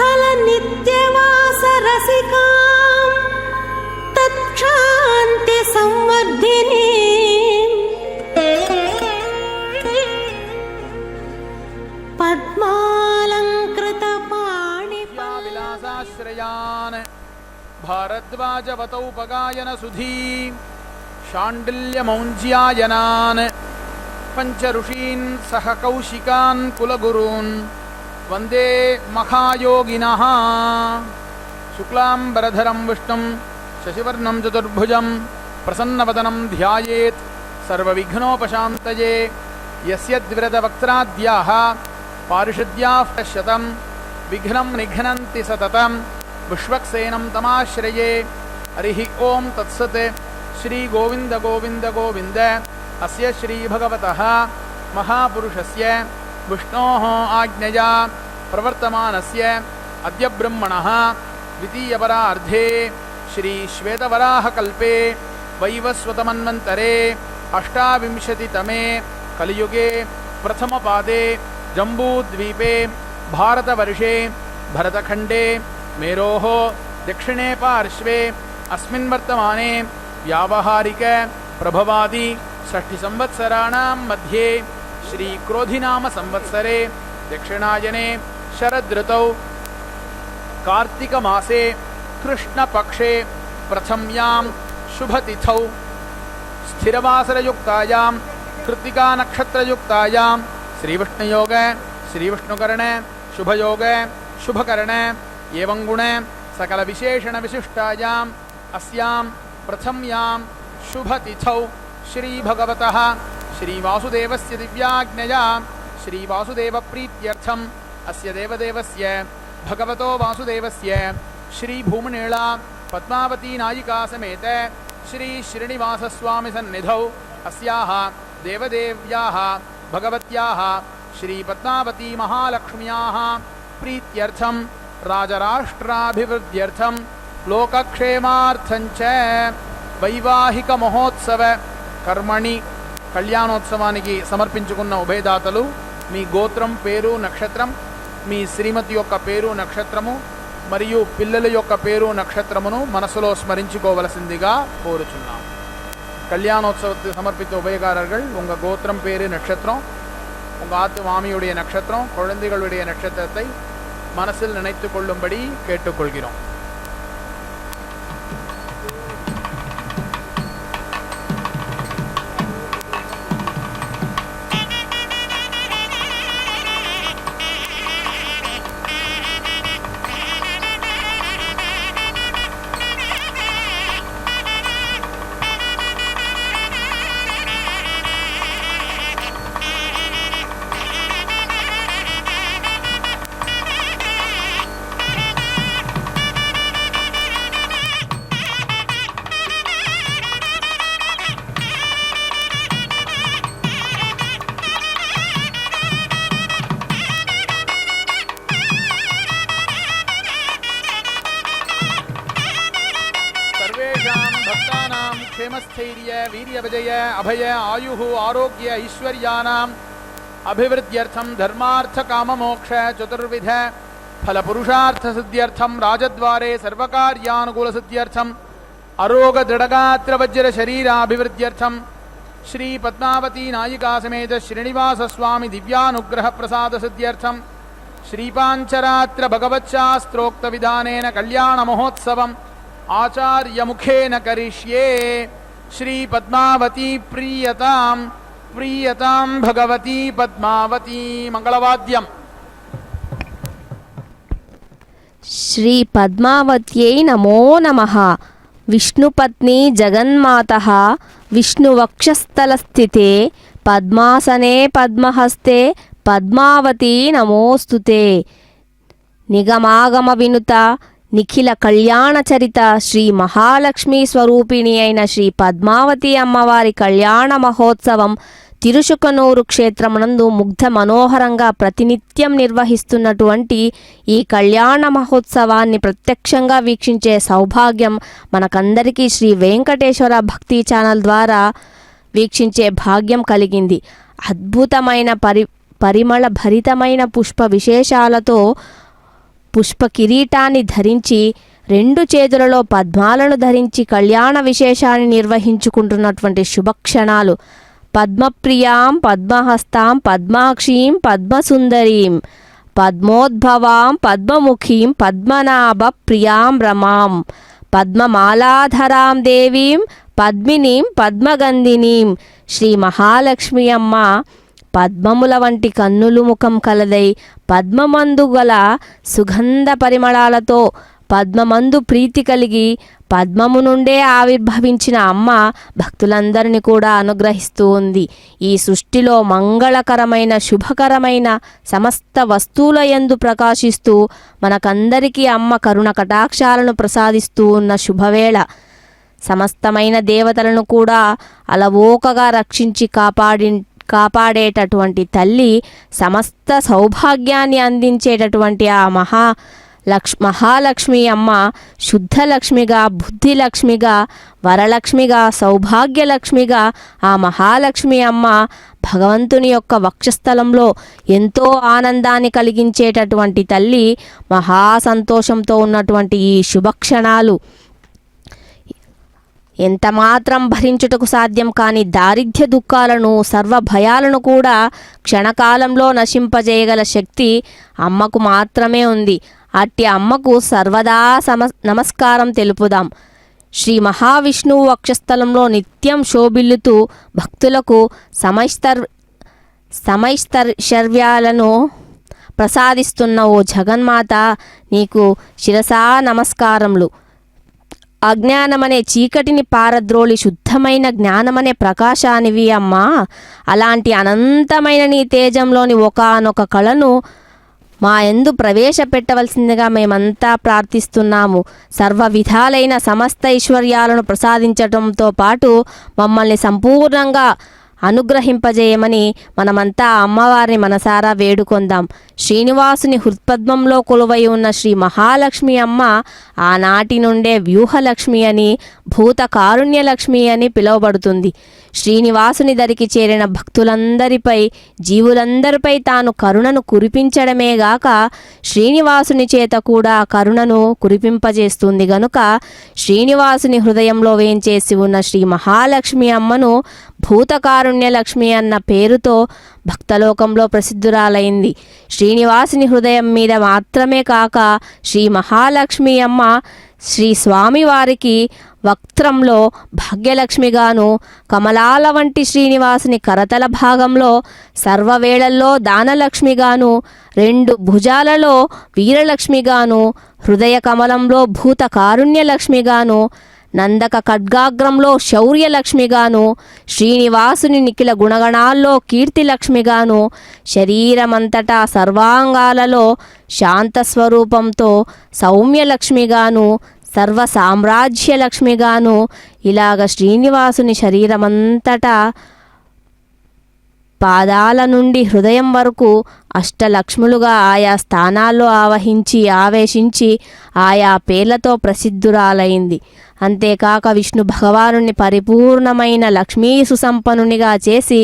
स्थल नित्यवास रसिकां तत्क्षान्ति संवर्धिनी पद्मालंकृत पाणिविलासाश्रयान् भारद्वाजवतौपगायन सुधी शाण्डिल्यमौञ्ज्यायनान् पंचऋषीन् सह कौशिकान् कुलगुरून् वंदे महायोगिनः शुक्लांबरधरं विष्णुं शशिवर्णं चतुर्भुजं प्रसन्नवदनं ध्यायेत् सर्वविघ्नोपशान्तये यस्य द्विरदवक्त्राद्याः पारिषद्याः पश्यतं विघ्नं निघ्नन्ति सततं विश्वक्सेनं तमाश्रये। हरिः ओं तत्सत्। श्री गोविंद गोविंद गोविंद अस्य श्री भगवतः महापुरुषस्य विष्णोः आज्ञया प्रवर्तमानस्य अद्य ब्रह्मणः द्वितीयपरार्धे श्री श्वेतवराहकल्पे वैवस्वतमन्वन्तरे अष्टाविंशतितमे कलियुगे प्रथमपादे जम्बूद्वीपे भारतवर्षे भरतखण्डे मेरोः दक्षिणे पार्श्वे अस्मिन् वर्तमाने व्यावहारिक प्रभवादि षष्ठिसंवत्सराणां मध्ये श्री क्रोधिनाम संवत्सरे दक्षिणायने शरदृतौ कार्तिकमासे कृष्णपक्षे प्रथम्यां शुभतिथौ स्थिरवासरयुक्तायां कृत्तिका नक्षत्रयुक्तायां श्रीविष्णुयोग श्रीविष्णुकरण शुभयोग शुभकरण एवं गुण सकल विशेषण विशिष्टायाम् अस्यां प्रथम्यां शुभतिथौ श्री भगवतः श्री वासुदेवस्य दिव्याज्ञया श्री वासुदेव प्रीत्यर्थम् अस्य देवदेवस्य भगवतो वासुदेवस्य श्री भूमनीला पद्मावती नायिका समेत श्री श्रीनिवास स्वामी सन्निधौ अस्याः देवदेव्याः भगवत्याः श्री पद्मावती महालक्ष्म्याः प्रीत्यर्थं राजराष्ट्राभिवृद्ध्यर्थं लोकक्षेमार्थं च వైవాహిక మహోత్సవ కర్మణి కళ్యాణోత్సవానికి సమర్పించుకున్న ఉభయదాతలు మీ గోత్రం పేరు నక్షత్రం మీ శ్రీమతి యొక్క పేరు నక్షత్రము మరియు పిల్లల యొక్క పేరు నక్షత్రమును మనసులో స్మరించుకోవలసిందిగా కోరుచున్నాం. கல்யாணோத்சவத்துக்கு சமர்ப்பித்த உபயகாரர்கள் உங்கள் கோத்திரம் பேரு நட்சத்திரம் உங்கள் ஆத்து மாமியுடைய நட்சத்திரம் குழந்தைகளுடைய நட்சத்திரத்தை மனசில் நினைத்து கொள்ளும்படி கேட்டுக்கொள்கிறோம். क्षेमस्थैर्य वीर्यविजय अभय आयुः आरोग्य ऐश्वर्यानाम् अभिवृद्ध्यर्थं धर्मार्थ काममोक्ष चतुर्विध फलपुरुषार्थसिद्ध्यर्थं राजद्वारे सर्वकार्यानुकूलसिद्ध्यर्थम् अरोगदृढगात्र शरीराभिवृद्ध्यर्थं श्री पद्मावती नायिका समेत श्रीनिवास स्वामी दिव्यानुग्रह प्रसाद सिद्ध्यर्थं श्रीपांचरात्र भगवच्छास्त्रोक्त विधानेन कल्याण महोत्सवम् आचार्य मुखेन करिष्ये. श्री पद्मावती प्रीयतां प्रीयतां भगवती पद्मावती. मंगलवाद्यम. श्री पद्मावत्यै नमो नमः. विष्णुपत्नी जगन्मातः विष्णुवक्षस्थलस्थिते पद्मासने पद्महस्ते पद्मावती नमोस्तुते. निगमागम विनुता నిఖిల కళ్యాణ చరిత శ్రీ మహాలక్ష్మి స్వరూపిణి అయిన శ్రీ పద్మావతి అమ్మవారి కళ్యాణ మహోత్సవం తిరుచుకనూరు క్షేత్రమునందు ముగ్ధ మనోహరంగా ప్రతినిత్యం నిర్వహిస్తున్నటువంటి ఈ కళ్యాణ మహోత్సవాన్ని ప్రత్యక్షంగా వీక్షించే సౌభాగ్యం మనకందరికీ శ్రీ వెంకటేశ్వర భక్తి ఛానల్ ద్వారా వీక్షించే భాగ్యం కలిగింది. అద్భుతమైన పరిమళ భరితమైన పుష్ప విశేషాలతో పుష్ప కిరీటాన్ని ధరించి 2 చేతులలో పద్మాలను ధరించి కళ్యాణ విశేషాన్ని నిర్వహించుకుంటున్నటువంటి శుభక్షణాలు. పద్మప్రియాం పద్మహస్తాం పద్మాక్షీం పద్మసుందరీం పద్మోద్భవాం పద్మముఖీం పద్మనాభ ప్రియాం రమాం పద్మమాలాధరాం దేవీం పద్మినీం పద్మగంధినీం. శ్రీ మహాలక్ష్మి అమ్మ పద్మముల వంటి కన్నులు ముఖం కలదై పద్మమందు గల సుగంధ పరిమళాలతో పద్మమందు ప్రీతి కలిగి పద్మము నుండే ఆవిర్భవించిన అమ్మ భక్తులందరినీ కూడా అనుగ్రహిస్తూ ఉంది. ఈ సృష్టిలో మంగళకరమైన శుభకరమైన సమస్త వస్తువుల యందు ప్రకాశిస్తూ మనకందరికీ అమ్మ కరుణ కటాక్షాలను ప్రసాదిస్తూ ఉన్న శుభవేళ. సమస్తమైన దేవతలను కూడా అలవోకగా రక్షించి కాపాడేటటువంటి తల్లి, సమస్త సౌభాగ్యాన్ని అందించేటటువంటి ఆ మహాలక్ష్మి అమ్మ శుద్ధలక్ష్మిగా, బుద్ధిలక్ష్మిగా, వరలక్ష్మిగా, సౌభాగ్యలక్ష్మిగా ఆ మహాలక్ష్మి అమ్మ భగవంతుని యొక్క వక్షస్థలంలో ఎంతో ఆనందాన్ని కలిగించేటటువంటి తల్లి. మహాసంతోషంతో ఉన్నటువంటి ఈ శుభక్షణాలు ఎంతమాత్రం భరించుటకు సాధ్యం కాని దారిద్ర్య దుఃఖాలను, సర్వ భయాలను కూడా క్షణకాలంలో నశింపజేయగల శక్తి అమ్మకు మాత్రమే ఉంది. అట్టి అమ్మకు సర్వదా నమస్కారం తెలుపుదాం. శ్రీ మహావిష్ణువు వక్షస్థలంలో నిత్యం శోభిల్లుతూ భక్తులకు సమైశ్వర్యాలను ప్రసాదిస్తున్న ఓ జగన్మాత, నీకు శిరసా నమస్కారములు. అజ్ఞానమనే చీకటిని పారద్రోలి శుద్ధమైన జ్ఞానమనే ప్రకాశానివి అమ్మా. అలాంటి అనంతమైన నీ తేజంలోని ఒకానొక కళను మా యందు ప్రవేశపెట్టవలసిందిగా మేమంతా ప్రార్థిస్తున్నాము. సర్వ విధాలైన సమస్త ఐశ్వర్యాలను ప్రసాదించడంతో పాటు మమ్మల్ని సంపూర్ణంగా అనుగ్రహింపజేయమని మనమంతా అమ్మవారిని మనసారా వేడుకొందాం. శ్రీనివాసుని హృత్పద్మంలో కొలువై ఉన్న శ్రీ మహాలక్ష్మి అమ్మ ఆనాటి నుండే వ్యూహలక్ష్మి అని, భూత కారుణ్యలక్ష్మి అని పిలువబడుతుంది. శ్రీనివాసుని దరికి చేరిన భక్తులందరిపై, జీవులందరిపై తాను కరుణను కురిపించడమే గాక శ్రీనివాసుని చేత కూడా కరుణను కురిపింపజేస్తుంది గనుక శ్రీనివాసుని హృదయంలో వేంచేసి ఉన్న శ్రీ మహాలక్ష్మి అమ్మను భూతకారుణ్యలక్ష్మి అన్న పేరుతో భక్తలోకంలో ప్రసిద్ధురాలైంది. శ్రీనివాసుని హృదయం మీద మాత్రమే కాక శ్రీ మహాలక్ష్మి అమ్మ శ్రీ స్వామివారికి వక్త్రంలో భాగ్యలక్ష్మిగాను, కమలాల వంటి శ్రీనివాసుని కరతల భాగంలో సర్వవేళల్లో దానలక్ష్మిగాను, 2 భుజాలలో వీరలక్ష్మిగాను, హృదయ కమలంలో భూత కారుణ్యలక్ష్మిగాను, నందక ఖడ్గాగ్రంలో శౌర్యలక్ష్మిగాను, శ్రీనివాసుని నిఖిల గుణగణాల్లో కీర్తిలక్ష్మిగాను, శరీరమంతటా సర్వాంగాలలో శాంతస్వరూపంతో సౌమ్యలక్ష్మిగాను, సర్వ సామ్రాజ్యలక్ష్మిగాను, ఇలాగ శ్రీనివాసుని శరీరమంతటా పాదాల నుండి హృదయం వరకు అష్టలక్ష్ములుగా ఆయా స్థానాల్లో ఆవేశించి ఆయా పేర్లతో ప్రసిద్ధురాలైంది. అంతేకాక విష్ణు భగవానుని పరిపూర్ణమైన లక్ష్మీ సుసంపన్నునిగా చేసి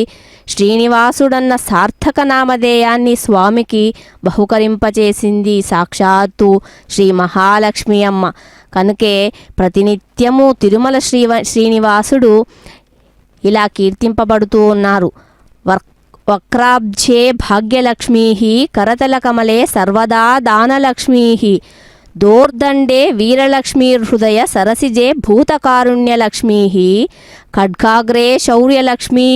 శ్రీనివాసుడన్న సార్థక నామధేయాన్ని స్వామికి బహుకరింపచేసింది సాక్షాత్తు శ్రీ మహాలక్ష్మి అమ్మ. కనుకే ప్రతినిత్యము తిరుమల శ్రీనివాసుడు ఇలా కీర్తింపబడుతూ ఉన్నారు. వక్రాబ్జే భాగ్యలక్ష్మీ కరతల కమలే సర్వదా దానలక్ష్మీ దోర్దండే వీరలక్ష్మీర్హృదయ సరసిజే భూతకారుణ్యలక్ష్మీ ఖడ్గాగ్రే శౌర్యలక్ష్మీ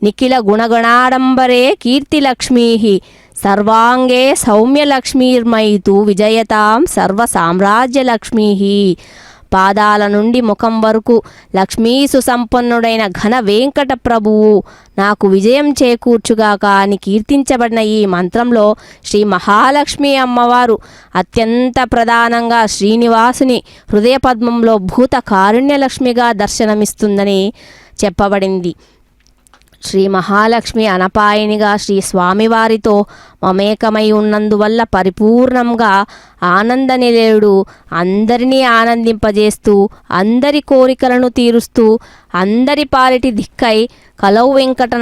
నిఖిల గుణగణాడంబరే కీర్తిలక్ష్మీ సర్వాంగే సౌమ్యలక్ష్మీర్మయితు విజయతాం సర్వ సామ్రాజ్యలక్ష్మీ. పాదాల నుండి ముఖం వరకు లక్ష్మీ సుసంపన్నుడైన ఘన వెంకట ప్రభువు నాకు విజయం చేకూర్చుగాక అని కీర్తించబడిన ఈ మంత్రంలో శ్రీ మహాలక్ష్మి అమ్మవారు అత్యంత ప్రధానంగా శ్రీనివాసుని హృదయ పద్మంలో భూత కారుణ్యలక్ష్మిగా దర్శనమిస్తుందని చెప్పబడింది. శ్రీ మహాలక్ష్మి అనపాయనిగా శ్రీ స్వామివారితో మమేకమై ఉన్నందువల్ల పరిపూర్ణంగా ఆనంద నిలయుడు, అందరినీ ఆనందింపజేస్తూ అందరి కోరికలను తీరుస్తూ అందరి పాలిటి దిక్కై కలౌ వెంకట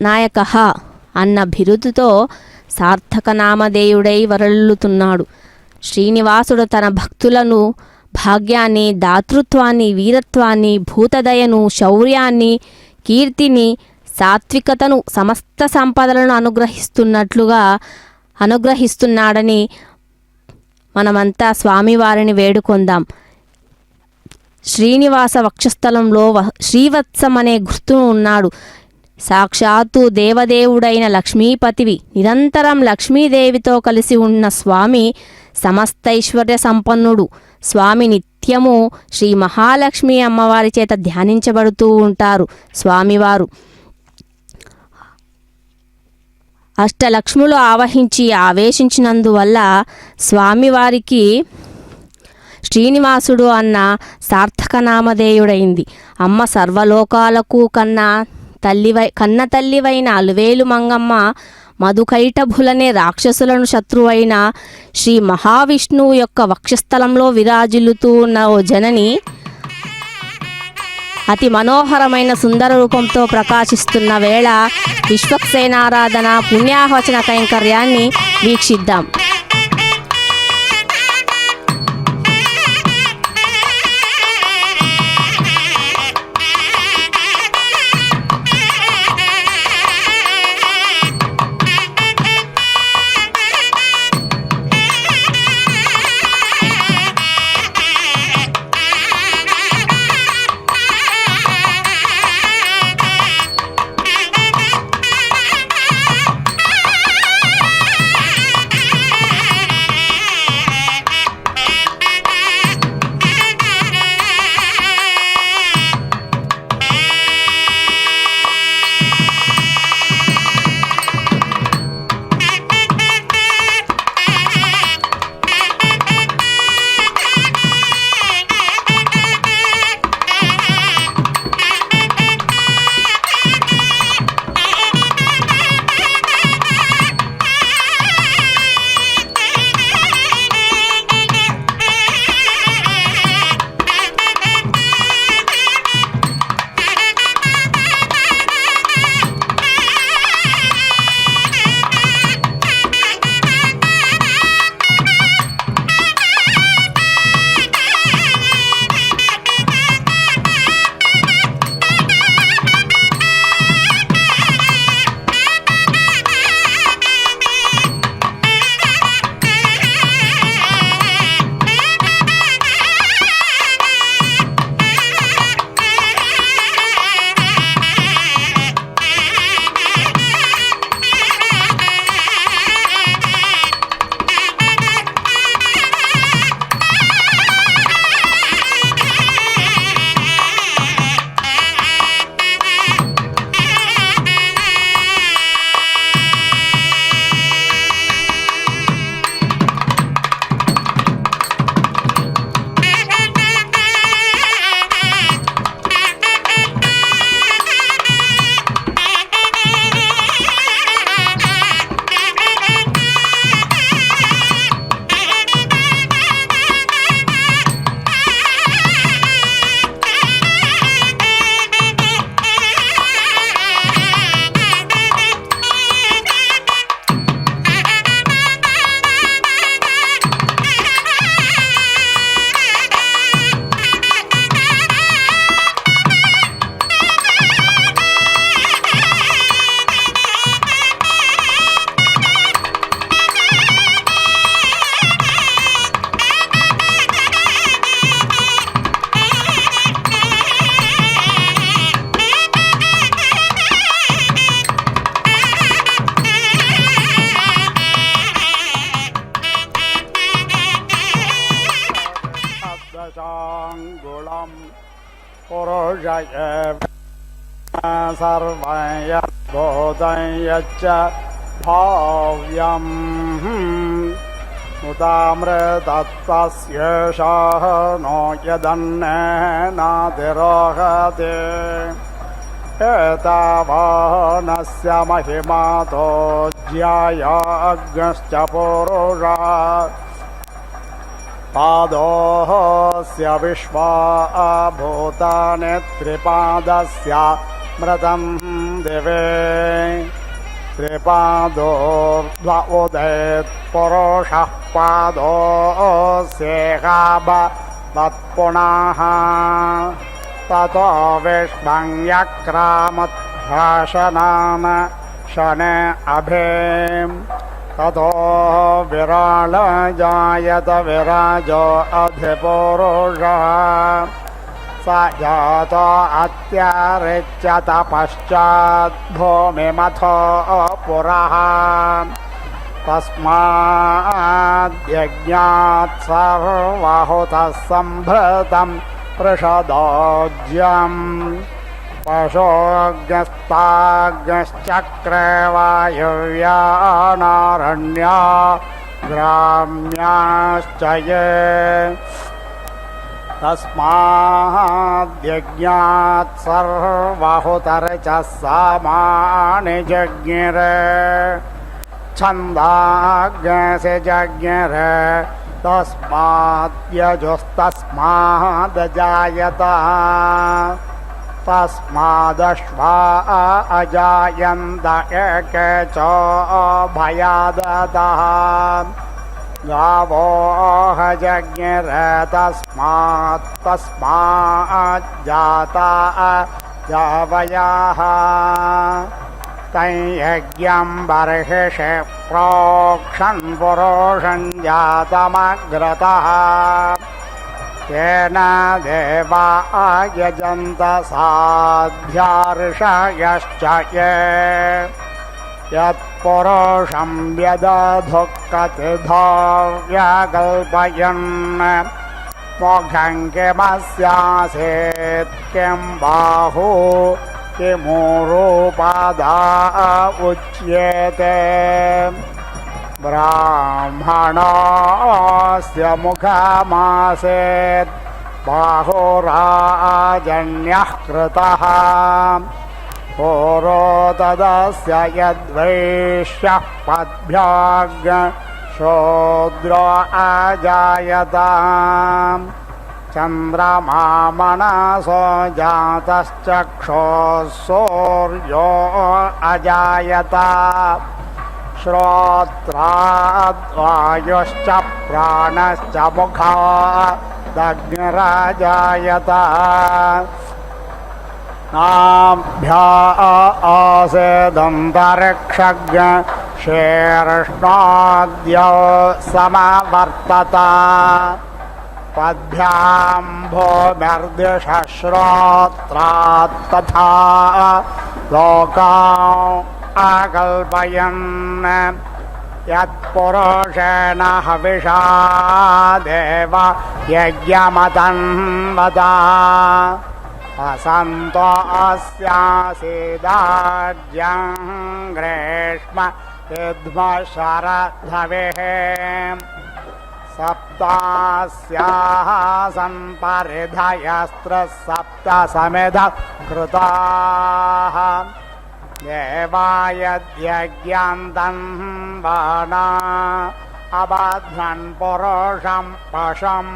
నాయక అన్న బిరుదుతో సార్థక నామధేయుడై వరల్లుతున్నాడు. శ్రీనివాసుడు తన భక్తులను భాగ్యాన్ని, దాతృత్వాన్ని, వీరత్వాన్ని, భూతదయను, శౌర్యాన్ని, కీర్తిని, సాత్వికతను, సమస్త సంపదలను అనుగ్రహిస్తున్నాడని మనమంతా స్వామివారిని వేడుకొందాం. శ్రీనివాస వక్షస్థలంలో శ్రీవత్సం అనే గుర్తు ఉన్నాడు. సాక్షాత్తు దేవదేవుడైన లక్ష్మీపతివి. నిరంతరం లక్ష్మీదేవితో కలిసి ఉన్న స్వామి సమస్తైశ్వర్య సంపన్నుడు. స్వామి నిత్యము శ్రీ మహాలక్ష్మి అమ్మవారి చేత ధ్యానించబడుతూ ఉంటారు. స్వామివారు అష్టలక్ష్ములు ఆవేశించినందువల్ల స్వామివారికి శ్రీనివాసుడు అన్న సార్థక నామధేయుడైంది. అమ్మ సర్వలోకాలకు కన్న తల్లివైన అలువేలు మంగమ్మ మధుకైటభులనే రాక్షసులను శత్రువైన శ్రీ మహావిష్ణువు యొక్క వక్షస్థలంలో విరాజిల్లుతూ ఉన్న ఓ జనని అతి మనోహరమైన సుందర రూపంతో ప్రకాశిస్తున్న వేళ విశ్వక్సేనారాధన పుణ్యాహవచన కైంకర్యాన్ని వీక్షిద్దాం. दशाङ्गुलं पुरुषय सर्वं यद्भूतं यच्च भाव्यम् उदामृतत्वस्येषः नो यदन्नेनातिरोहते एतावानस्य महिमातो ज्यायाग्नश्च पुरुषः पादोऽस्य विश्वा भूतानि त्रिपादस्य मृतं दिवे त्रिपादोर्ध्व उदेत् पुरुषः पादोऽस्येहाबवत्पुनः ततो विष्मङ्यक्रामद्भाषणान् शने अभेम् ततो विराळ जायत विराजो अधिपुरुषः स जातो अत्यारिच्यत पश्चाद्भूमिमथो पुरः तस्माद्यज्ञात् सर्वहुतः सम्भृतं पृषदोज्यम् पशोऽग्निस्ताग्निश्चक्रे वायुव्यानारण्या ग्राम्याश्च ये तस्माद्यज्ञात् सर्वहुतर्चः सामानि जज्ञिरे छन्दाग्नेऽसि जज्ञिरे तस्माद्यजुस्तस्मादजायत तस्मादश्वा अजायन्त एके च भयादतः गावो जज्ञिरे तस्माज्जाता जावयाः तं यज्ञं बर्हिषि प्रोक्षन् पुरुषं जातमग्रतः तेन देवा यजन्त साध्यार्षयश्च ये यत्पुरुषं व्यदधुक्कतिधो व्याकल्पयन् मोक्षं किमस्यासीत् किं बाहु किमूरूपादा उच्येते ब्राह्मणस्य मुखमासेत् बाहुराजन्यः कृतः होरो तदस्य यद्वैश्यः पद्भ्याग् शूद्रो अजायत चन्द्रमा मनसो जातश्चक्षुः सूर्यो अजायत श्रोत्राद्वायुश्च प्राणश्च मुखादग्निराजायत नाभ्या आसेदन्तरिक्षज्ञ शीर्ष्णाद्यो समवर्तत पद्भ्यां भूमिर्दिशः श्रोत्रात् तथा लोकान् आकल्पयन् यत्पुरुषेण हविषा देव यज्ञमतन्वता असन्तो अस्यासीदाज्यं ग्रीष्म विद्मशरद्धवेः सप्तास्याः सम्परिधयस्त्रसप्त समेध कृताः देवायद्यज्ञान्तं वाना अबध्वन् पुरुषं पशम्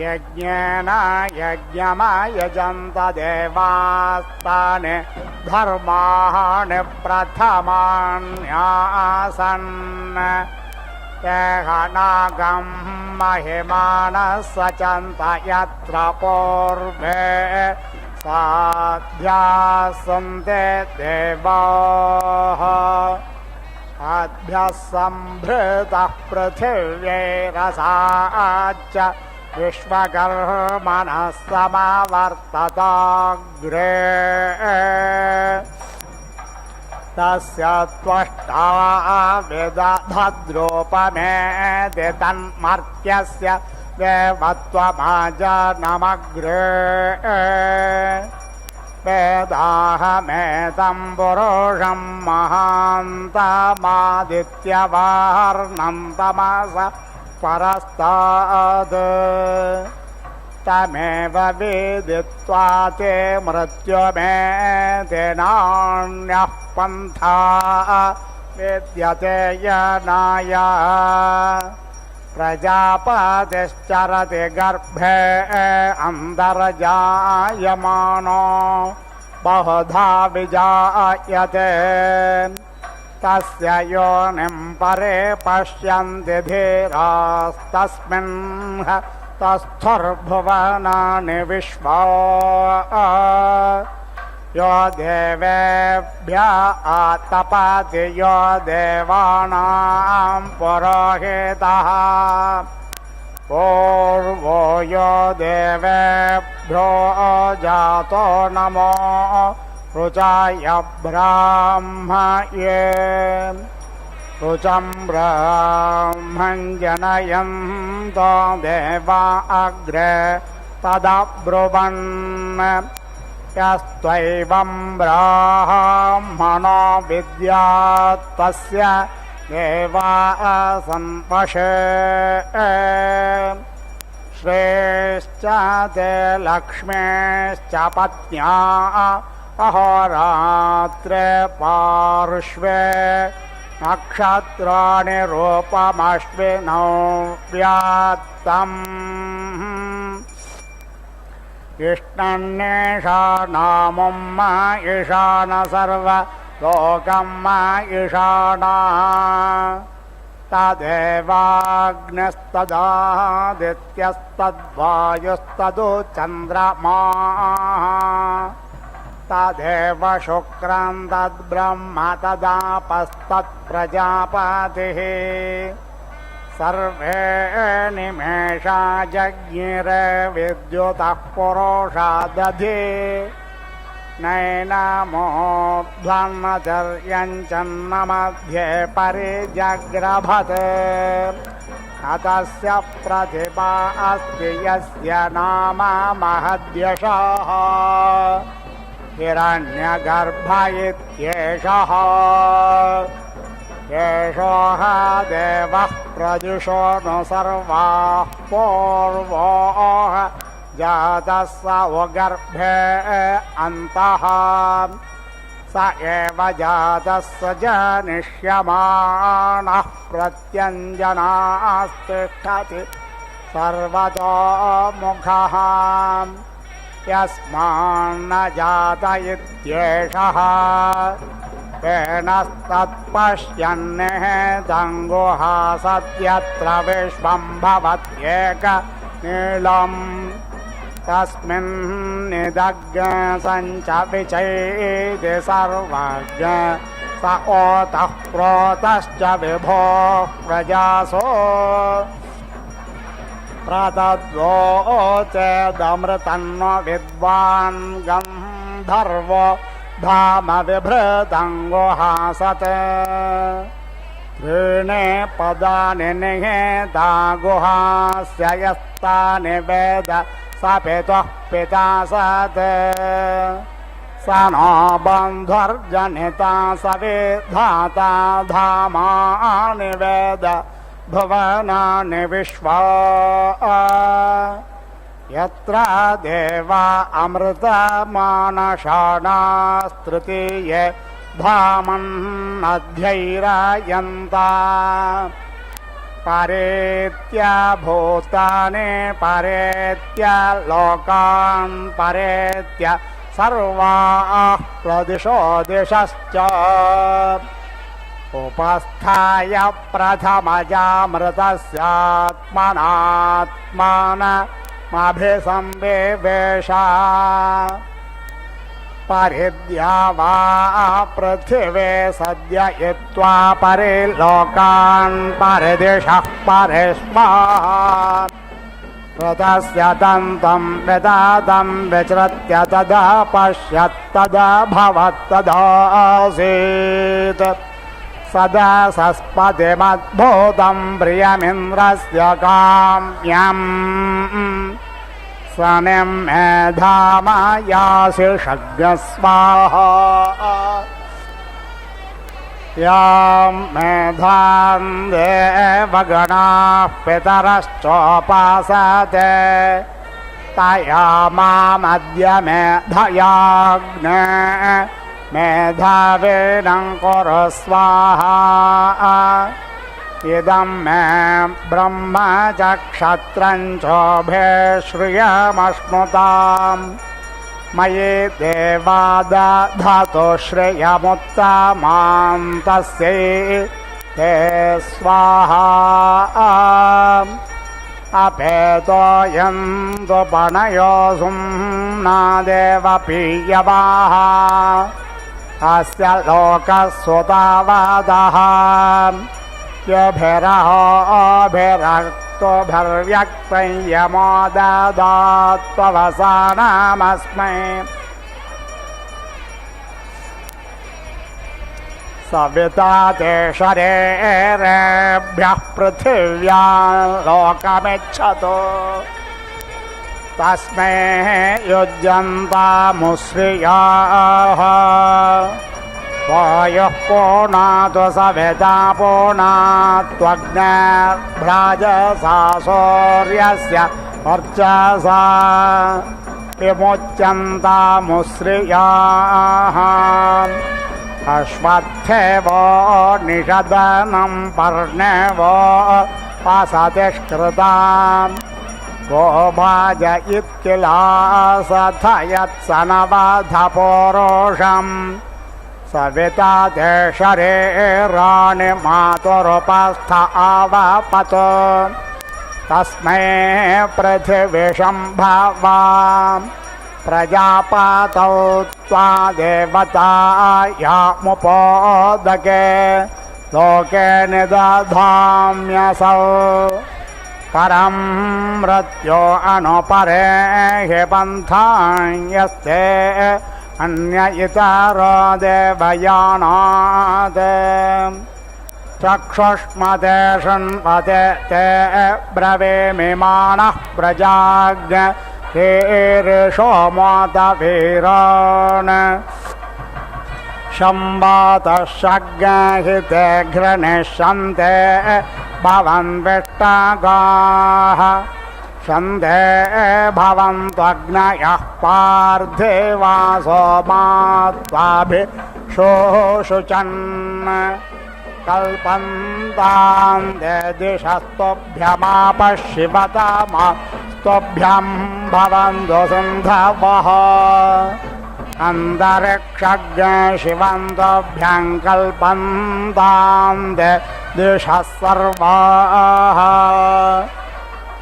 यज्ञेन यज्ञमयजन्त देवास्तानि धर्माणि प्रथमान्यासन् नागं महिमानः सचन्त यत्र पूर्वे साध्यासन्ते देवाः अभ्यः सम्भृतः पृथिव्यैरसाच्च विश्वकर्मणः समवर्तताग्रे तस्य त्वष्टा विदधद्रूपमेति तन्मर्त्यस्य देवत्वमाजनमग्रे वेदाहमेतं पुरुषं महान्तमादित्यवर्णं तमस परस्ताद् तमेव वेदित्वा ते मृत्युमेति नान्यः पन्था विद्यते यनाय प्रजापतिश्चरति गर्भे अन्तर्जायमानो बहुधा विजायते तस्य योनिं परे पश्यन्ति धीरास्तस्मिन् तस्थुर्भुवनानि विश्वा यो देवेभ्यः आतपति यो देवानां पुरोहितः पूर्वो यो देवेभ्यो जातो नमो ऋचाय ब्राह्मये ऋचं ब्राह्मं जनयन्तो देवा अग्रे तदब्रुवन् यस्त्वैवं ब्राह्मणो विद्यात् तस्य देवा संपशे श्रेश्च ते लक्ष्मीश्च पत्न्या अहोरात्रे पार्श्वे नक्षत्राणि रूपमश्विनौ व्यात्तम् ईष्णन्येषाणामुम्म ईशान सर्वलोकम्म ईशाना तदेवाग्निस्तदादित्यस्तद्वायुस्तदु चन्द्रमा तदेव शुक्रं तद्ब्रह्म तदापस्तत्प्रजापतिः सर्वे निमेषा जज्ञिरे विद्युतः पुरुषा दधि नैनमोध्वन्नचर्यञ्चन्न मध्ये परिजग्रभत् अतस्य प्रतिभा अस्ति यस्य नाम महद्यशः हिरण्यगर्भ इत्येषः एषो ह देवः प्रजुषो नु सर्वाः पूर्वो जातः स उगर्भे अन्तः स एव जातः स जनिष्यमाणः प्रत्यञ्जनास्तिष्ठति सर्वतोमुखः यस्मान्न जात इत्येषः तेनस्तत्पश्यन्नेदङ्गुहा सत्यत्र विश्वं भवत्येक नीलम् तस्मिन्निदग् सञ्च विचैति सर्वज्ञ स ओतः प्रोतश्च विभोः प्रजासो प्रतद्वोचेदमृतन्व विद्वान् गन्धर्वो धाम बिभृतङ्गुहासत् त्रीणि पदानि निहेता गुहास्य यस्तानि वेद स पितुः पिता सत् स नो बन्धुर्जनिता स विधाता धामानि वेद भुवनानि विश्वा यत्र देवा अमृतमानषाणास्तृतीये धामन्नध्यैरायन्ता परेत्य भूतानि परेत्य लोकान् परेत्य सर्वाः प्रदिशो दिशश्च उपस्थाय प्रथमजामृतस्यात्मनात्मानमभिसंविवेश परिद्या वा पृथिवे सद्ययित्वा परिलोकान् परिदिशः परिष्मान् ऋतस्य दन्तं विदातं विचृत्य तदा पश्यत्तदा भवत्तदासीत् सदा सस्पतिमद्भूतं प्रियमिन्द्रस्य काम्यम् सनिं मेधामयासि षड्गस्वाहा यां मेधां देवगणाः पितरश्चोपासते तया मामद्य मेधयाग्ने मेधावेनं कुरु स्वाहा इदं मे ब्रह्म च क्षत्रं चोभे श्रियमश्नुताम् मयि देवा दधातु श्रियमुत्तमां तस्यै ते स्वाहा अपेतोऽयन्तु पणयोऽसुं न देवपीयवाः अस्य लोकस्वतावदः यभिरहोभिरक्तोभिर्व्यक्तं यमो ददात्ववसानमस्मै सविता ते शरेरेभ्यः पृथिव्या लोकमिच्छतु तस्मै युज्यन्तामुश्रियाः वायुः पूर्णातु सविता पूर्णात्वग्निर्भ्राजसा सूर्यस्य वर्चसा विमुच्यन्तामुश्रियाः अश्वत्थेवो निषदनं पर्णेवो असतिष्कृताम् गोभाज इत्किलासथ यत्सनवधपोरोषम् सविता ते शरीराणि मातुरुपस्थ आवपत् तस्मै पृथिवीशम्भवा प्रजापतौ त्वा देवतायामुपोदके लोके निदधाम्यसौ परं मृत्यो अनुपरे हि पन्थान्यस्ते अन्य इतरो देवयानात् चक्षुष्मते शृण्वते ते ब्रवीमिमानः प्रजाज्ञ हीर्षो मोदवीरान् शम्बातः शग्हिते घृणिष्यन्ते भवन्विष्टागाः शन्धे भवन्त्वग्नयः पार्थिवासो मात्वाभिशोषुचन् कल्पन्तां ते दिशस्तुभ्यमापशिवतमस्तुभ्यं भवन्तु सिन्धवः अन्तरिक्षज्ञ शिवन्तभ्यं कल्पन्तां ते दिशः सर्वाः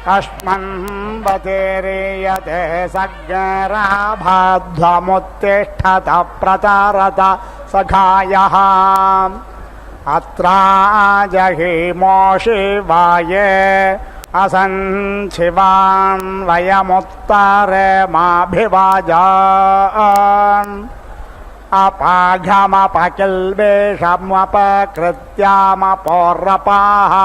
कस्मन्वतीरीयते सज्ञराभाध्वमुत्तिष्ठत प्रतरत सखायः अत्राजहीमो शिवाये असञ्शिवान् वयमुत्तरे माभिवाजान् अपाघमपकिल्बेषमपकृत्यामपोर्रपाः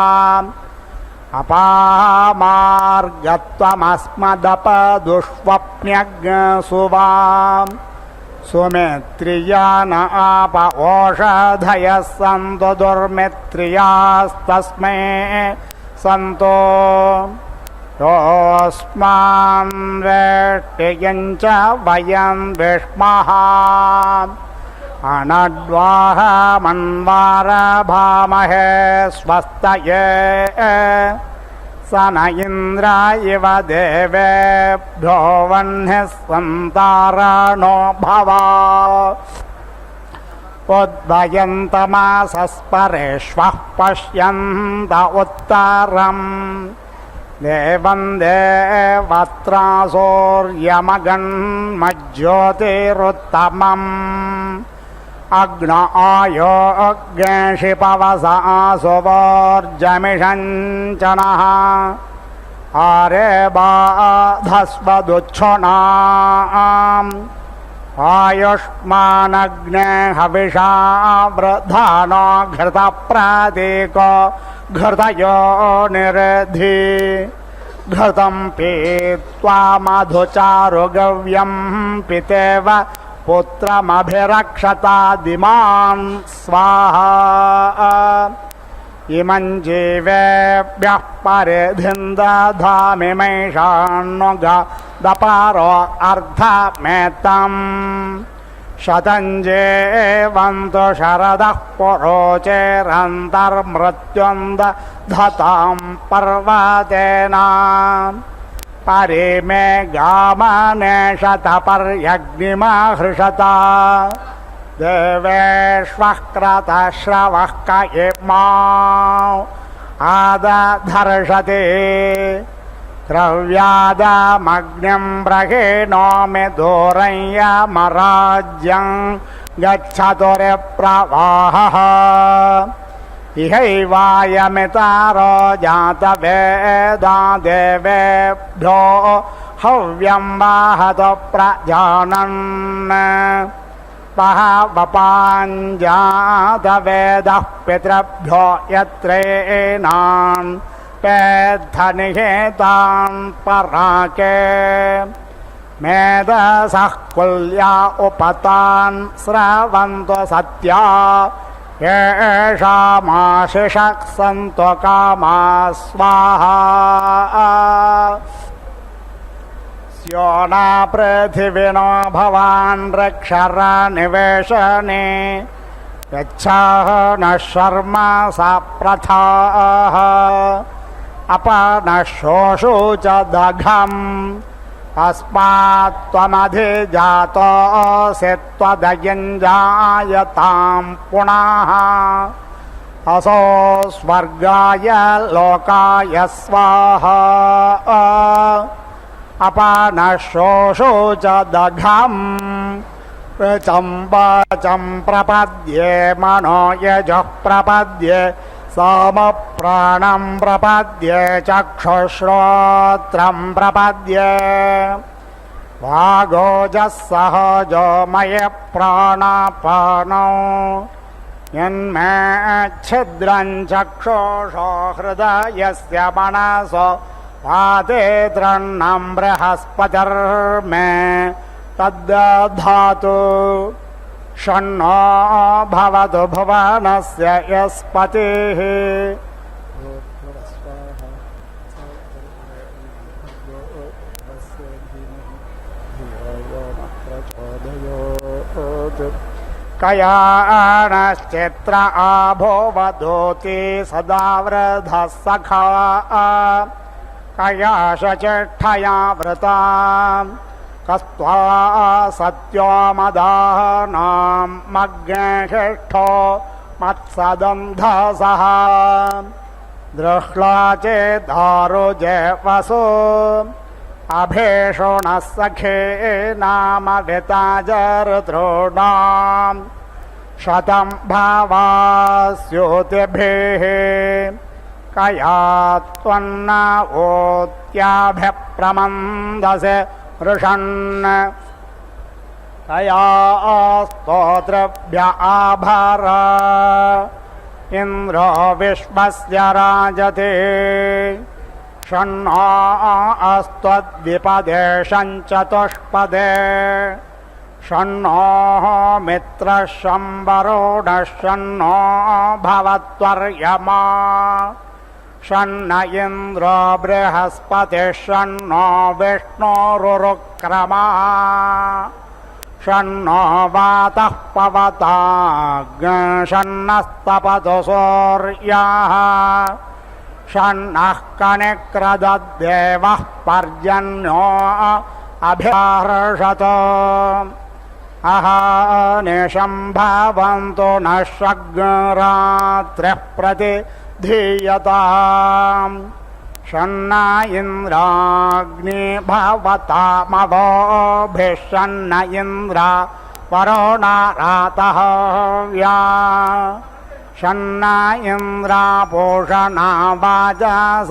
अपामार्गत्वमस्मदपदुष्वप्न्यग्सुवाम् सुमित्रिया न आप ओषधयः सन्तु दुर्मित्रियास्तस्मै सन्तो योऽस्मान् वेष्टियं च वयं विष्मः अनड्वाहमन्वारभामहे स्वस्तये स न इन्द्र इव देवेभ्यो वह्निः सन्तारणो भवा उद्भयन्तमासस्परेष्वः पश्यन्त उत्तरम् देवं देवत्रासोर्यमगन्मज्योतिरुत्तमम् अग्न आयो अग्निशिपवसा सुवर्जमिषञ्चनः आरे बाधस्वदुच्छुनाम् आयुष्मानग्ने हविषा वृधानो घृतप्रतीको घृतयो निरधि घृतं पीत्वा मधुचारुगव्यं पितेव पुत्रमभिरक्षतादिमान् स्वाहा इमं जीवेभ्यः परिधिन्दधामिमैषान्नुगदपारो अर्धमेतम् शतञ्जेवन्तु शरदः पुरोचेरन्तर्मृत्युन्दधतां पर्वतेन परिमे गामनेशतपर्यग्निमहृषत देवेष्वः क्रतश्रवः क इमा आदधर्षते द्रव्यादमग्निं ब्रहेणोमि दूरं यमराज्यं गच्छतुरिप्रवाहः इहैवायमितारो जातवेदा देवेभ्यो हव्यं वाहतो प्रजानन् वपाञ्जातवेदः पितृभ्यो यत्रेणान् पेद्धनिहेतान् पराके मेधसः कुल्या उपतान् स्रवन्तो सत्या येषामाशिषः सन्तो कामा स्वाहा स्यो न पृथिविनो भवान् रक्षरनिवेशने यच्छः न शर्म स प्रथाः अपनशोषु च दघम् अस्मात्त्वमधिजातोऽसि त्वदयञ्जायतां पुनः असो स्वर्गाय लोकाय स्वाहा अपनशोषु च दघम् चं प्रपद्ये मनो यजः प्रपद्ये सोमप्राणं प्रपद्ये चक्षुश्रोत्रं प्रपद्ये वागोजः सहजो मयि प्राणापानौ यन्मे छिद्रं चक्षुषो हृदयस्य मनसो वाते तृण्णं बृहस्पतिर्मे तद्दधातु षण्णो भवतु भुवनस्य यस्पतिः कयानश्चित्र आभोवदोति सदा वृधः सखा कयाशचिष्ठया वृता कस्त्वा सत्यो मदानां मग्नेशिष्ठो मत्सदन्धसः दृष्ट्वा चेदारुजे वसु अभीषुणः सखे नाम विताजऋतॄणां शतं भावास्योतिभिः कया त्वन्न ओत्याभिप्रमन्दसे वृषन् तया स्तोत्रभ्य आभर इन्द्रो विश्वस्य राजते षण्णो अस्त्वद्विपदे षञ्चतुष्पदे षण्णो मित्रः शम्बरोढः षण्णो भवत्वर्यमा षण्ण इन्द्रो बृहस्पतिः षण्णो विष्णुरुरुक्रमा षण्णो वातः पवताग्निः षण्णस्तपतु सूर्यः षण्णः कनिक्रदद्देवः पर्जन्यो अभिहर्षत अहानिशं भवन्तु नः शग्रात्रिः प्रति धीयताम् षण्ण इन्द्राग्नि भवतामवोभिः षण्ण इन्द्र वरुणरातः व्या षण्ण इन्द्र पूषणा वाजसातौषमिन्द्र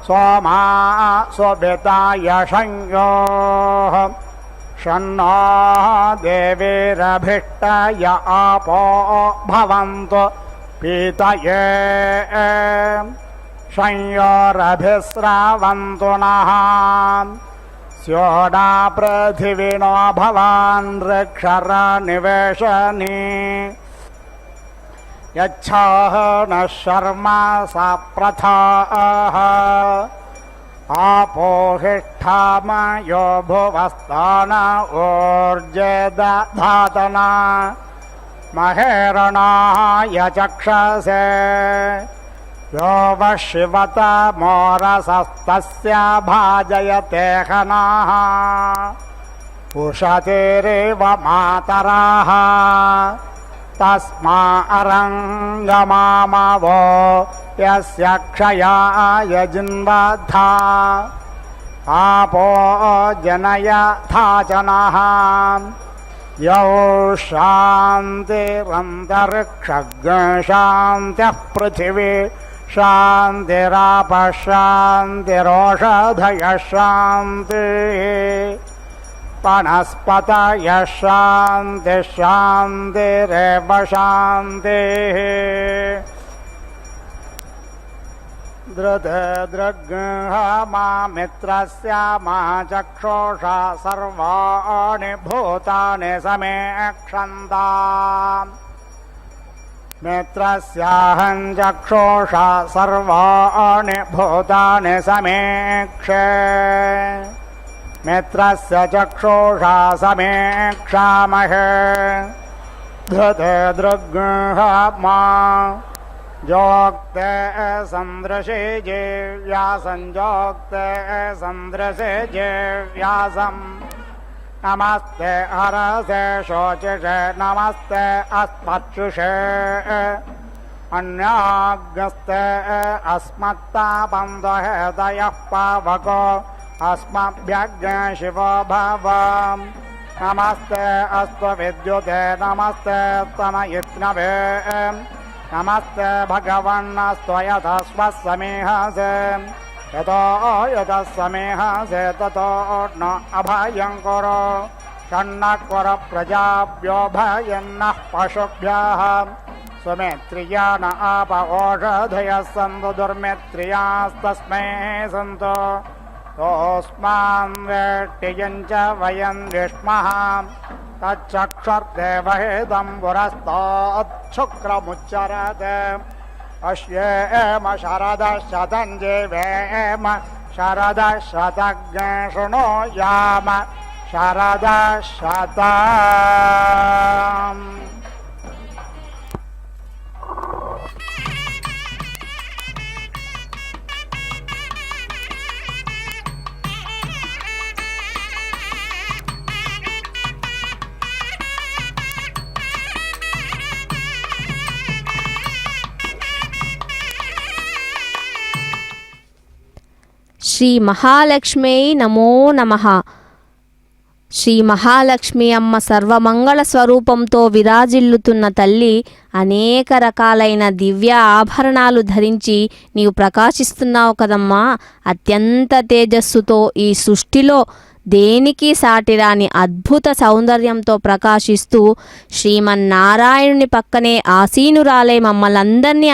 सोमा सुविताय संयोः षण्णो देवीरभिष्टय आपो भवन्तु पीतये संयोरभिस्रावन्तु नः स्योडा पृथिविनो भवान् ऋक्षरनिवेशने यच्छः नः शर्म स प्रथाः आपोहिष्ठामयो भुवस्तान ऊर्जे दधातना महेरणाय चक्षसे यो वः शिवतमोरसस्तस्य भाजयते हनः उषतिरेव मातरः तस्मा अरङ्गमामवो यस्य क्षयाय जिन्वद्धा आपो जनयथा जनः यौ शान्तिरन्तरिक्षशान्त्यः पृथिवी शान्तिरापः शान्तिरोषधयः शान्तिः वनस्पतयः शान्तिः शान्तिरेव शान्तिः दृग्गृहमा मित्रस्य मा चक्षुषा सर्वाणि भूतानि समेक्षन्ताम् मित्रस्याहं चक्षुषा सर्वाणि भूतानि समेक्षे मित्रस्य चक्षुषा समेक्षामहे दृग्गृहमा जोक्ते सन्दृशे जेव्यासं जोक्ते सन्दृशे जेव्यासम् नमस्ते हरसे शोचिषे नमस्ते अस्मत्सुषे अन्याग्नस्ते अस्मत्तापन्दहेतयः पावको अस्मभ्यग्ने शिवो भव नमस्ते अस्तु विद्युते नमस्ते तनयित्नवे नमस्ते भगवन्नस्त्वयतस्वसमेहसे यतो यतस्समेहसे ततो न अभयं कुरु षण्णकुर प्रजाभ्यो भयन्नः पशुभ्यः सुमेत्रिया न आप ओषधयः सन्तु दुर्मेत्रियास्तस्मै सन्तु तोऽस्मान् वेट्टियं च वयं विष्मः तच्चक्षुर्देवहेदं पुरस्ताच्छुक्रमुच्चरते अश्येम शरदशतं जीवेम शरदशतज्ञ शृणुयाम शरदशतम् శ్రీ మహాలక్ష్మీ నమో నమః. శ్రీ మహాలక్ష్మి అమ్మ సర్వమంగళ స్వరూపంతో విరాజిల్లుతున్న తల్లి అనేక రకాలైన దివ్య ఆభరణాలు ధరించి నీవు ప్రకాశిస్తున్నావు కదమ్మా. అత్యంత తేజస్సుతో ఈ సృష్టిలో దేనికి సాటిరాని అద్భుత సౌందర్యంతో ప్రకాశిస్తూ శ్రీమన్నారాయణుని పక్కనే ఆసీనురాలే మమ్మల్ందరినీ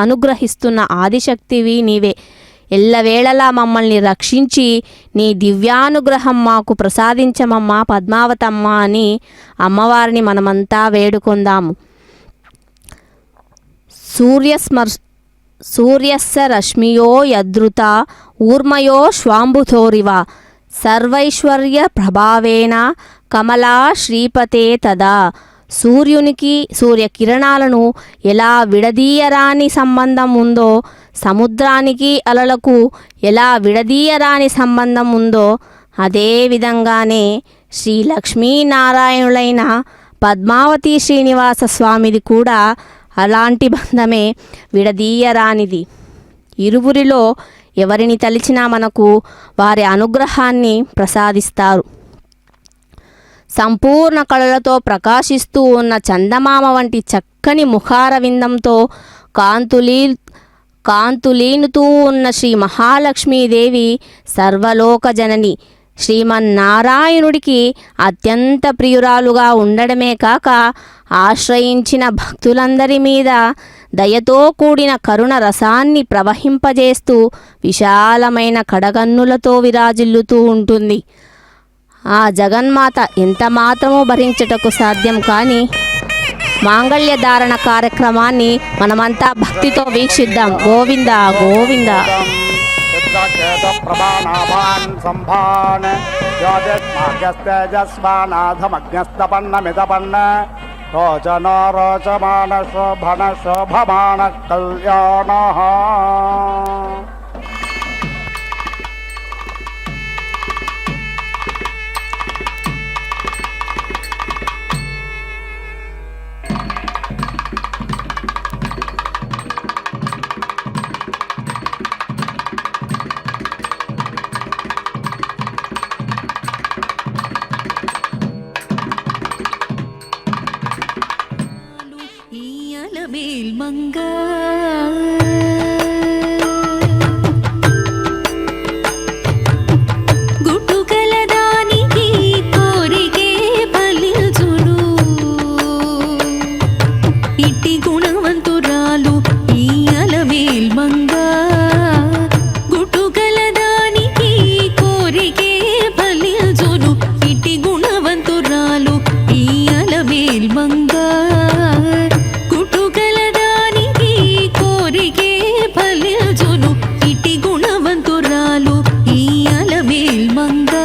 అనుగ్రహిస్తున్న ఆదిశక్తివి నీవే. ఎల్లవేళలా మమ్మల్ని రక్షించి నీ దివ్యానుగ్రహం మాకు ప్రసాదించమమ్మా పద్మావతమ్మ అని అమ్మవారిని మనమంతా వేడుకొందాము. సూర్యస్య రశ్మియో యదృత ఊర్మయో శ్వాంబుధోరివ సర్వైశ్వర్య ప్రభావేన కమలా శ్రీపతే తదా. సూర్యకిరణాలను ఎలా విడదీయరాని సంబంధం ఉందో, సముద్రానికి అలలకు ఎలా విడదీయరాని సంబంధం ఉందో, అదేవిధంగానే శ్రీ లక్ష్మీనారాయణులైన పద్మావతి శ్రీనివాస స్వామిది కూడా అలాంటి బంధమే, విడదీయరానిది. ఇరువురిలో ఎవరిని తలిచినా మనకు వారి అనుగ్రహాన్ని ప్రసాదిస్తారు. సంపూర్ణ కళలతో ప్రకాశిస్తూ ఉన్న చందమామ వంటి చక్కని ముఖారవిందంతో కాంతులీనుతూ ఉన్న శ్రీ మహాలక్ష్మీదేవి సర్వలోక జనని శ్రీమన్నారాయణుడికి అత్యంత ప్రియురాలుగా ఉండడమే కాక ఆశ్రయించిన భక్తులందరి మీద దయతో కూడిన కరుణ రసాన్ని ప్రవహింపజేస్తూ విశాలమైన కడగన్నులతో విరాజిల్లుతూ ఉంటుంది. ఆ జగన్మాత ఎంత మాత్రమూ భరించటకు సాధ్యం కాని మాంగళ్య ధారణ కార్యక్రమాన్ని మనమంతా భక్తితో వీక్షిద్దాం. గోవింద గోవింద. ప్రభానాభాన్ సంభాన్ జ్యోతిర్మార్గస్తేజస్వానాథమగ్నస్తపన్న మితపన్న रोचन रोचमान शोभन शोभमान कल्याणः ఈయలమేల్ మంగా గుట్టుకలదానికి కోరికే ఫలించును ఇట్టి గుణవంతురాలు ఈయలమేల్ మంగా గుట్టుకలదానికి కోరికే ఫలించును ఇట్టి గుణవంతురాలు ఈయలమేల్ మంగా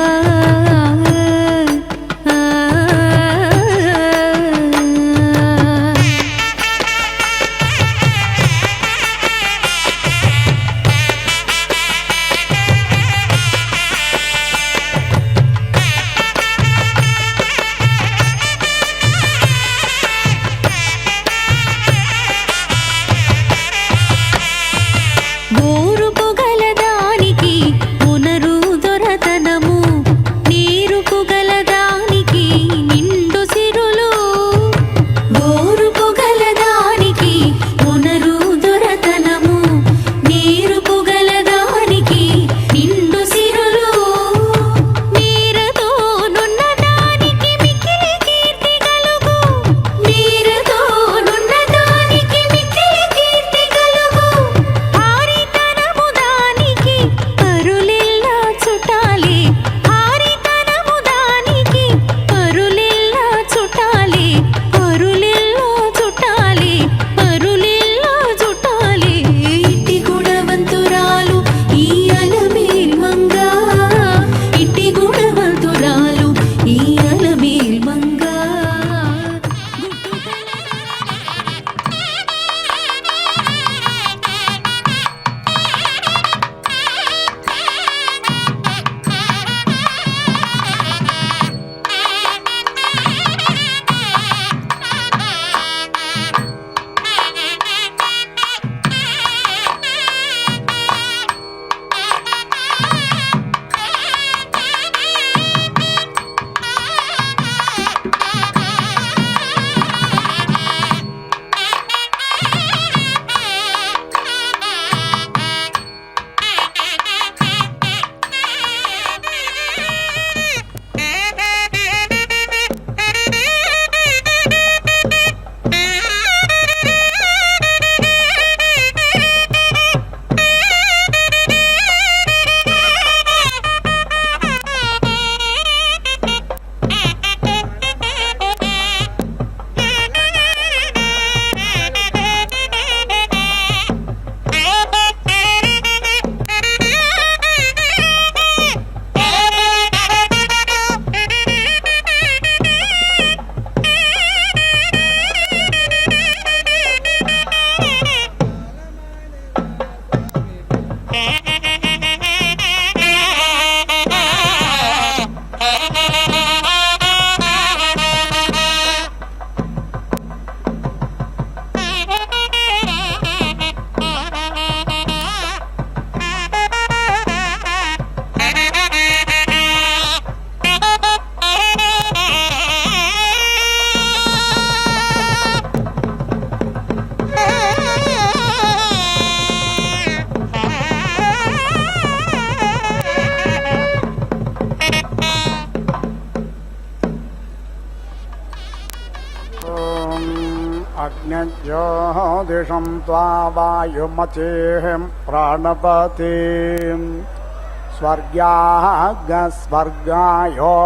अग्निज्योतिषं त्वा वायुमचेहं प्राणपतिं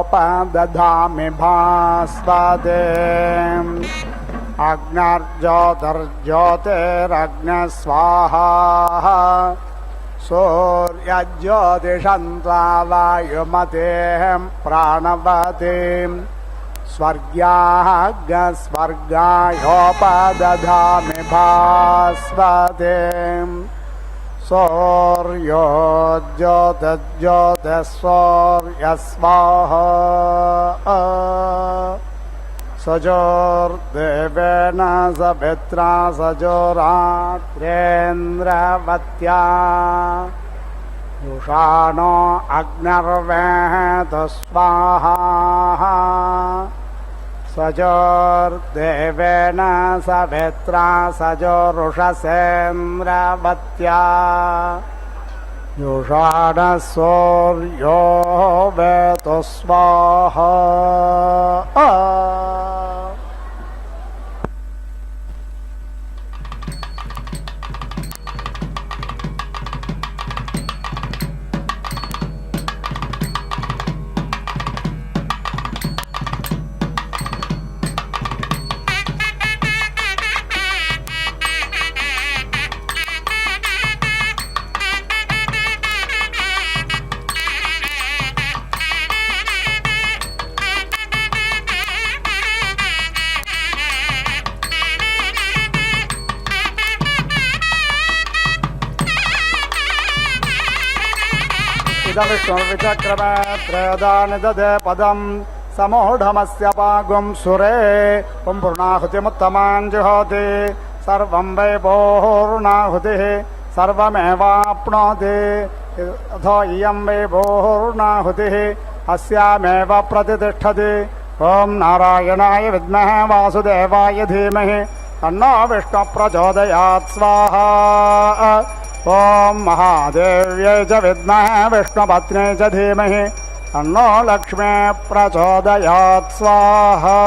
स्वर्गायोपदधामि भास्वते अग्निर्ज्योतिर्ज्योतिरग्निस्वाहा सूर्यज्योतिषं त्वा वायुमतेहं प्राणपतिं स्वर्गायोपदधामि भास्वते सौर्यो ज्योतिर्ज्योतिस्सौर्यस्वाहा सजोर्देवेन सवित्रा सजोरात्रेन्द्रवत्या युषाणो अग्निर्वेद स्वाहा सजोर्देवेन सवित्रा सजोरुषसेन्द्रवत्या युषाणः सूर्यो वेद स्वाहा विचक्रमे त्रयोदानि ददे पदं समूढमस्य पागुं सुरे पुंपूर्णाहुतिमुत्तमां जुहोति सर्वं वै भूर्णाहुतिः सर्वमेवाप्नोति अथो इयं वै भूर्णाहुतिः अस्यामेव प्रतिष्ठति ॐ नारायणाय विद्महे वासुदेवाय धीमहि तन्नो विष्णु प्रचोदयात् स्वाहा ॐ महादेव्यै च विद्महे विष्णुपत्न्यै च धीमहि तन्नो लक्ष्मी प्रचोदयात् स्वाहा।